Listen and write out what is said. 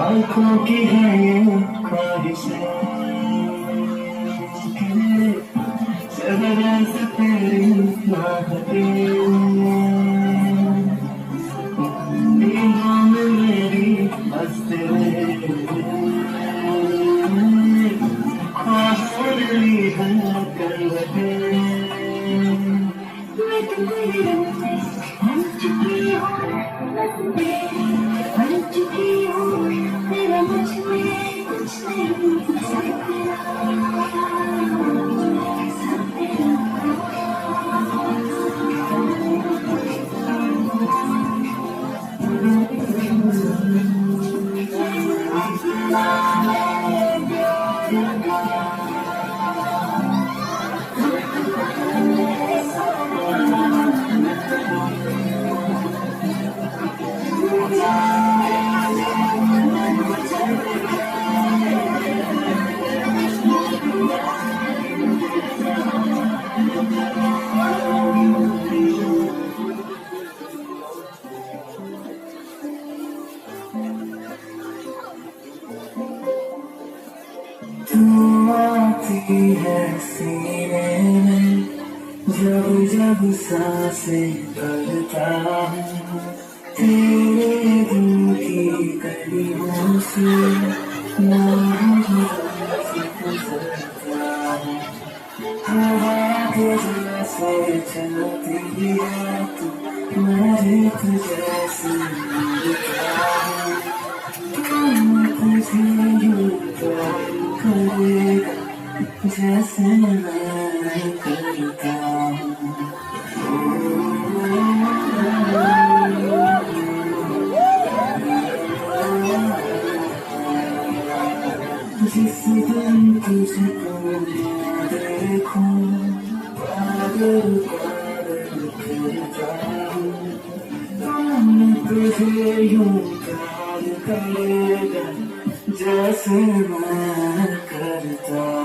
आंखों की है ये ख्वाहिशें चेहरे से तेरी नाहतें नींदों में मेरी हंसते ख्वाबों ली है करवटें मैं तुम्हारे रंग में बन चुकी हूँ बन चुकी हूँ तेरा मुझ में कुछ नहीं सब तू आती है सीने में जब जब सांसें भरता हूँ तेरे दिल की गलियों से गुजरता हूँ हवा के जैसे चलती है तू मैं तुझसे मिलता हूँ तुझे यूं करेगा जैसे मैं करता हूँ जिस दिन तुझको देखूं पागल पागल फिरता हूँ मैं तुझे यूं प्यार करेगा जैसे मैं करता